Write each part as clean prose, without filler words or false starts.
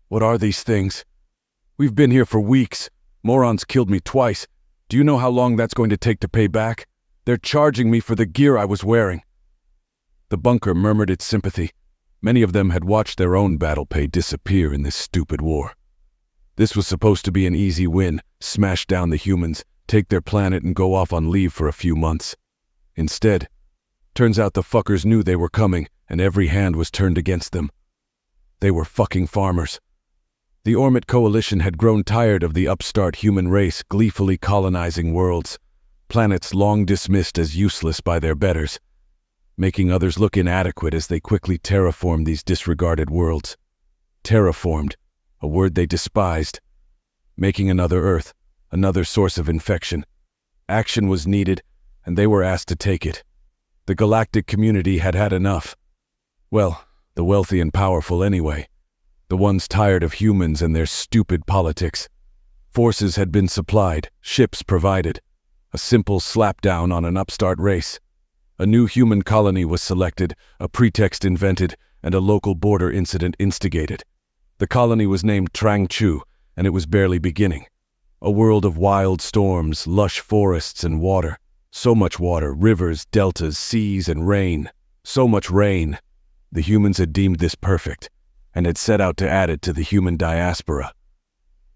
What are these things? We've been here for weeks. Morons killed me twice. Do you know how long that's going to take to pay back? They're charging me for the gear I was wearing." The bunker murmured its sympathy. Many of them had watched their own battle pay disappear in this stupid war. This was supposed to be an easy win, smash down the humans, take their planet and go off on leave for a few months. Instead, turns out the fuckers knew they were coming and every hand was turned against them. They were fucking farmers. The Ormit Coalition had grown tired of the upstart human race gleefully colonizing worlds, planets long dismissed as useless by their betters, making others look inadequate as they quickly terraformed these disregarded worlds. Terraformed, a word they despised, making another Earth, another source of infection. Action was needed, and they were asked to take it. The galactic community had had enough. Well, the wealthy and powerful anyway. The ones tired of humans and their stupid politics. Forces had been supplied, ships provided. A simple slapdown on an upstart race. A new human colony was selected, a pretext invented, and a local border incident instigated. The colony was named Trang Chu, and it was barely beginning. A world of wild storms, lush forests, and water. So much water, rivers, deltas, seas, and rain. So much rain. The humans had deemed this perfect, and had set out to add it to the human diaspora.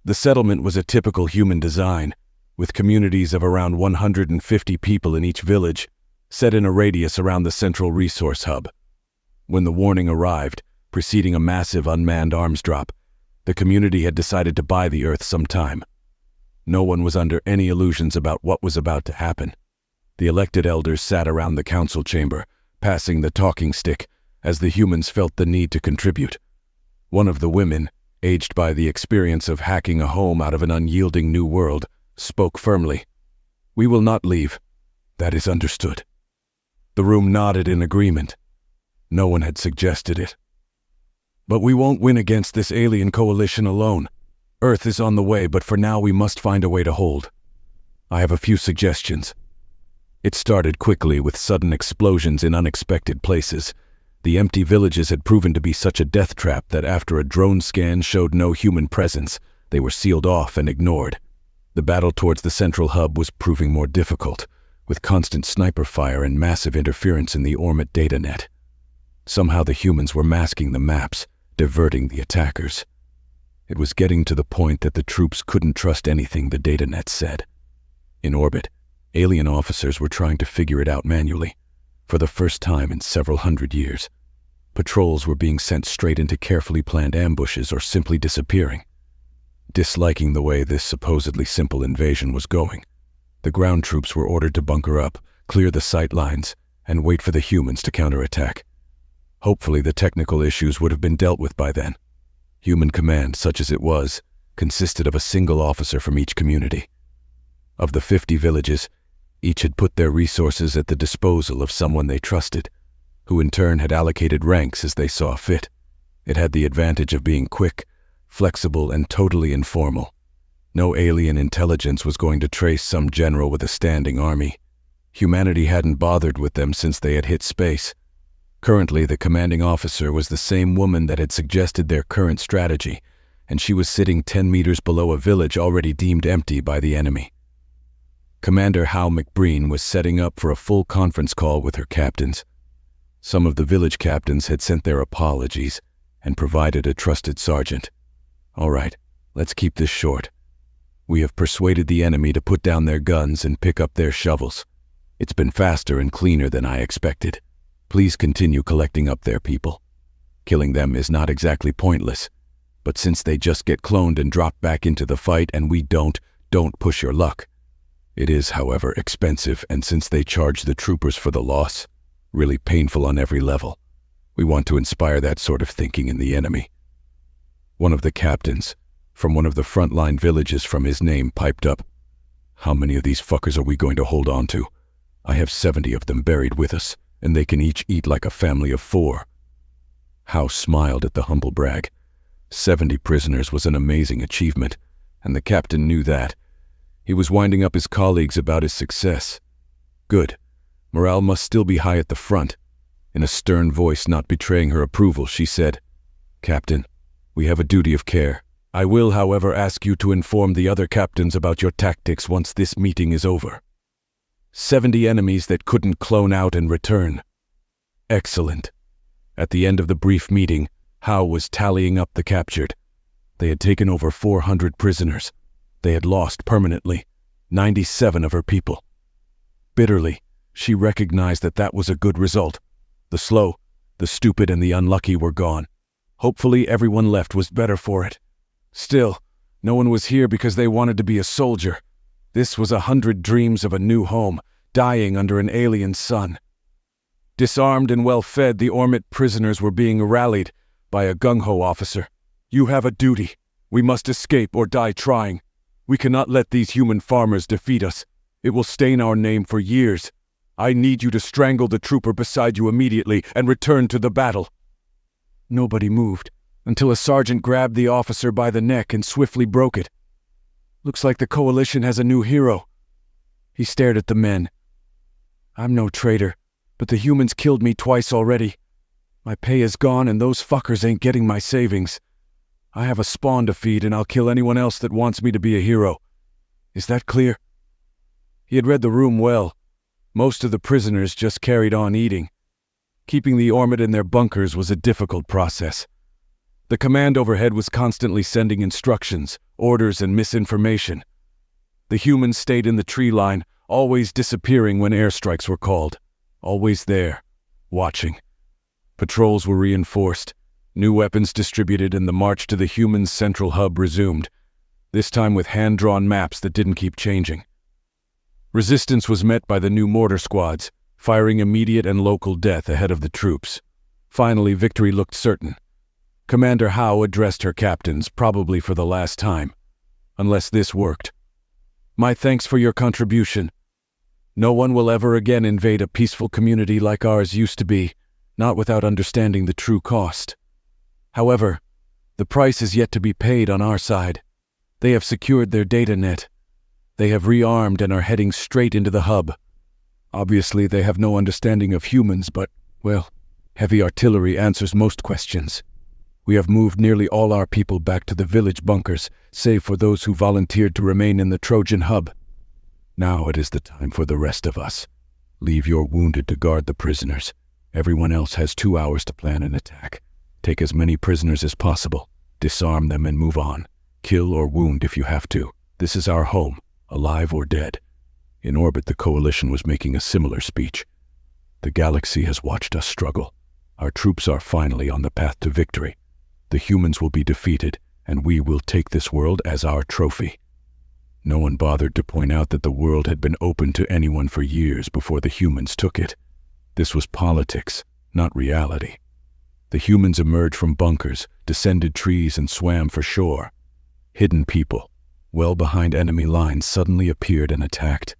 The settlement was a typical human design, with communities of around 150 people in each village, set in a radius around the central resource hub. When the warning arrived, preceding a massive unmanned arms drop, the community had decided to buy the Earth sometime. No one was under any illusions about what was about to happen. The elected elders sat around the council chamber, passing the talking stick, as the humans felt the need to contribute. One of the women, aged by the experience of hacking a home out of an unyielding new world, spoke firmly. "We will not leave. That is understood." The room nodded in agreement. No one had suggested it. "But we won't win against this alien coalition alone. Earth is on the way, but for now we must find a way to hold. I have a few suggestions." It started quickly with sudden explosions in unexpected places. The empty villages had proven to be such a death trap that after a drone scan showed no human presence, they were sealed off and ignored. The battle towards the central hub was proving more difficult, with constant sniper fire and massive interference in the Ormit data net. Somehow the humans were masking the maps, diverting the attackers. It was getting to the point that the troops couldn't trust anything the data net said. In orbit, alien officers were trying to figure it out manually. For the first time in several hundred years, patrols were being sent straight into carefully planned ambushes or simply disappearing. Disliking the way this supposedly simple invasion was going, the ground troops were ordered to bunker up, clear the sight lines, and wait for the humans to counterattack. Hopefully the technical issues would have been dealt with by then. Human command, such as it was, consisted of a single officer from each community. Of the 50 villages, each had put their resources at the disposal of someone they trusted, who in turn had allocated ranks as they saw fit. It had the advantage of being quick, flexible, and totally informal. No alien intelligence was going to trace some general with a standing army. Humanity hadn't bothered with them since they had hit space. Currently, the commanding officer was the same woman that had suggested their current strategy, and she was sitting 10 meters below a village already deemed empty by the enemy. Commander Hal McBreen was setting up for a full conference call with her captains. Some of the village captains had sent their apologies and provided a trusted sergeant. "All right, let's keep this short. We have persuaded the enemy to put down their guns and pick up their shovels. It's been faster and cleaner than I expected. Please continue collecting up their people. Killing them is not exactly pointless, but since they just get cloned and drop back into the fight and we don't push your luck. It is, however, expensive, and since they charge the troopers for the loss, really painful on every level. We want to inspire that sort of thinking in the enemy." One of the captains, from one of the frontline villages from his name, piped up, "How many of these fuckers are we going to hold on to? I have 70 of them buried with us, and they can each eat like a family of 4. Howe smiled at the humble brag. 70 prisoners was an amazing achievement, and the captain knew that. He was winding up his colleagues about his success. Good. Morale must still be high at the front. In a stern voice not betraying her approval, she said, "Captain, We have a duty of care. I will, however, ask you to inform the other captains about your tactics once this meeting is over. 70 enemies that couldn't clone out and return. Excellent. At the end of the brief meeting, Howe was tallying up the captured. They had taken over 400 prisoners. They had lost permanently 97 of her people. Bitterly, she recognized that that was a good result. The slow, the stupid, and the unlucky were gone. Hopefully everyone left was better for it. Still, no one was here because they wanted to be a soldier. This was 100 dreams of a new home, dying under an alien sun. Disarmed and well-fed, the Ormit prisoners were being rallied by a gung-ho officer. You have a duty. We must escape or die trying. We cannot let these human farmers defeat us. It will stain our name for years. I need you to strangle the trooper beside you immediately and return to the battle. Nobody moved until a sergeant grabbed the officer by the neck and swiftly broke it. Looks like the coalition has a new hero. He stared at the men. I'm no traitor, but the humans killed me twice already. My pay is gone and those fuckers ain't getting my savings. I have a spawn to feed and I'll kill anyone else that wants me to be a hero. Is that clear? He had read the room well. Most of the prisoners just carried on eating. Keeping the Ormit in their bunkers was a difficult process. The command overhead was constantly sending instructions, orders, and misinformation. The humans stayed in the tree line, always disappearing when airstrikes were called. Always there, watching. Patrols were reinforced, new weapons distributed, and the march to the humans' central hub resumed, this time with hand-drawn maps that didn't keep changing. Resistance was met by the new mortar squads, firing immediate and local death ahead of the troops. Finally, victory looked certain. Commander Howe addressed her captains, probably for the last time. Unless this worked. My thanks for your contribution. No one will ever again invade a peaceful community like ours used to be, not without understanding the true cost. However, the price is yet to be paid on our side. They have secured their data net. They have rearmed and are heading straight into the hub. Obviously, they have no understanding of humans, but, well, heavy artillery answers most questions. We have moved nearly all our people back to the village bunkers, save for those who volunteered to remain in the Trojan hub. Now it is the time for the rest of us. Leave your wounded to guard the prisoners. Everyone else has 2 hours to plan an attack. Take as many prisoners as possible. Disarm them and move on. Kill or wound if you have to. This is our home, alive or dead. In orbit, the coalition was making a similar speech. The galaxy has watched us struggle. Our troops are finally on the path to victory. The humans will be defeated, and we will take this world as our trophy. No one bothered to point out that the world had been open to anyone for years before the humans took it. This was politics, not reality. The humans emerged from bunkers, descended trees, and swam for shore. Hidden people, well behind enemy lines, suddenly appeared and attacked.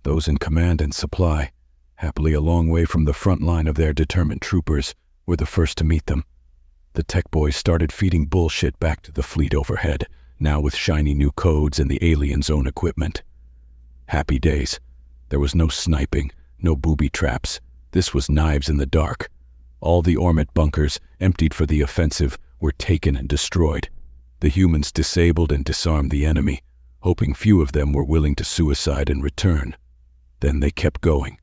Those in command and supply, happily a long way from the front line of their determined troopers, were the first to meet them. The tech boys started feeding bullshit back to the fleet overhead, now with shiny new codes and the aliens' own equipment. Happy days. There was no sniping, no booby traps. This was knives in the dark. All the Ormit bunkers, emptied for the offensive, were taken and destroyed. The humans disabled and disarmed the enemy, hoping few of them were willing to suicide and return. Then they kept going.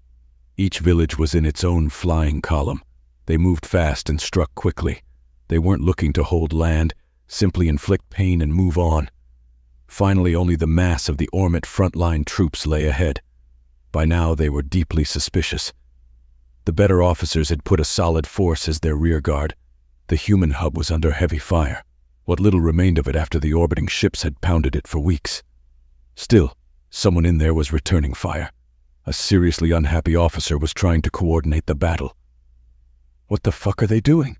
Each village was in its own flying column. They moved fast and struck quickly. They weren't looking to hold land, simply inflict pain and move on. Finally, only the mass of the Ormit frontline troops lay ahead. By now, they were deeply suspicious. The better officers had put a solid force as their rear guard. The human hub was under heavy fire. What little remained of it after the orbiting ships had pounded it for weeks. Still, someone in there was returning fire. A seriously unhappy officer was trying to coordinate the battle. What the fuck are they doing?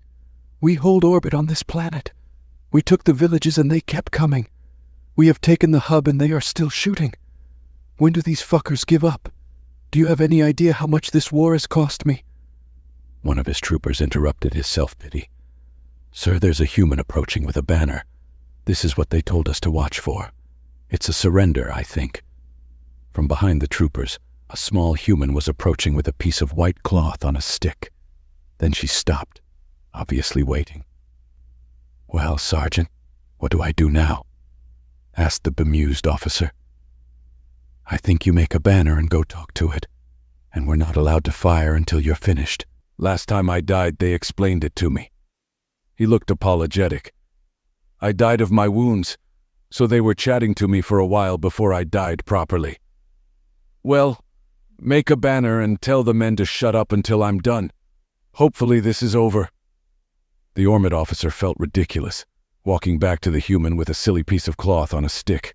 We hold orbit on this planet. We took the villages and they kept coming. We have taken the hub and they are still shooting. When do these fuckers give up? Do you have any idea how much this war has cost me? One of his troopers interrupted his self-pity. Sir, there's a human approaching with a banner. This is what they told us to watch for. It's a surrender, I think. From behind the troopers, a small human was approaching with a piece of white cloth on a stick. Then she stopped, obviously waiting. "Well, Sergeant, what do I do now?" asked the bemused officer. "I think you make a banner and go talk to it, and we're not allowed to fire until you're finished. Last time I died, they explained it to me." He looked apologetic. "I died of my wounds, so they were chatting to me for a while before I died properly." "Well, make a banner and tell the men to shut up until I'm done. Hopefully this is over." The Ormid officer felt ridiculous, walking back to the human with a silly piece of cloth on a stick.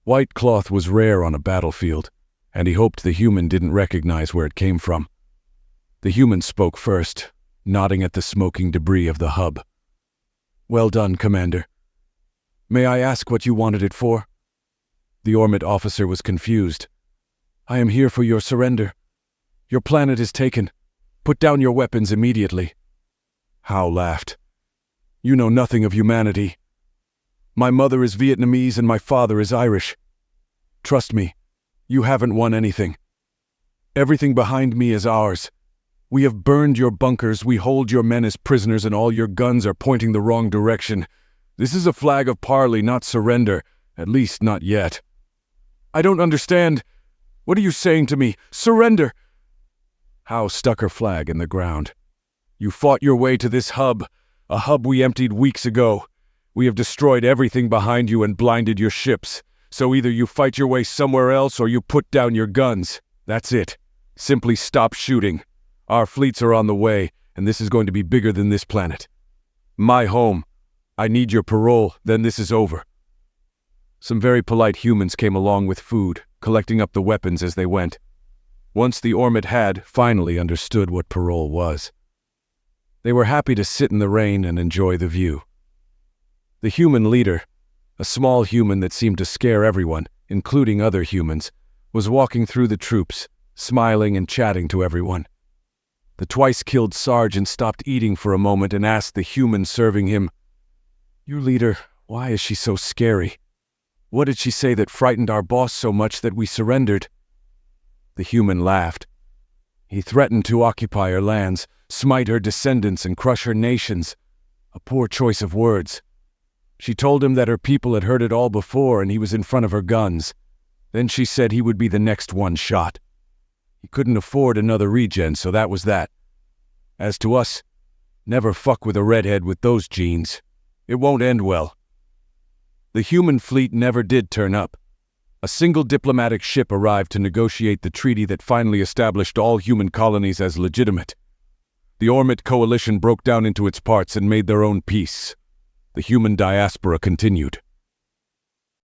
White cloth was rare on a battlefield, and he hoped the human didn't recognize where it came from. The human spoke first, nodding at the smoking debris of the hub. "Well done, Commander. May I ask what you wanted it for?" The Ormid officer was confused. "I am here for your surrender. Your planet is taken. Put down your weapons immediately." Howe laughed. "You know nothing of humanity. My mother is Vietnamese and my father is Irish. Trust me, you haven't won anything. Everything behind me is ours. We have burned your bunkers, we hold your men as prisoners, and all your guns are pointing the wrong direction. This is a flag of parley, not surrender, at least not yet." "I don't understand. What are you saying to me? Surrender!" Howe stuck her flag in the ground. "You fought your way to this hub, a hub we emptied weeks ago. We have destroyed everything behind you and blinded your ships. So either you fight your way somewhere else or you put down your guns. That's it. Simply stop shooting. Our fleets are on the way, and this is going to be bigger than this planet. My home. I need your parole, then this is over." Some very polite humans came along with food, collecting up the weapons as they went. Once the Ormid had finally understood what parole was, they were happy to sit in the rain and enjoy the view. The human leader, a small human that seemed to scare everyone, including other humans, was walking through the troops, smiling and chatting to everyone. The twice-killed sergeant stopped eating for a moment and asked the human serving him, "Your leader, why is she so scary? What did she say that frightened our boss so much that we surrendered?" The human laughed. "He threatened to occupy her lands, smite her descendants, and crush her nations. A poor choice of words. She told him that her people had heard it all before and he was in front of her guns. Then she said he would be the next one shot. He couldn't afford another regen, so that was that. As to us, never fuck with a redhead with those genes. It won't end well." The human fleet never did turn up. A single diplomatic ship arrived to negotiate the treaty that finally established all human colonies as legitimate. The Ormid coalition broke down into its parts and made their own peace. The human diaspora continued.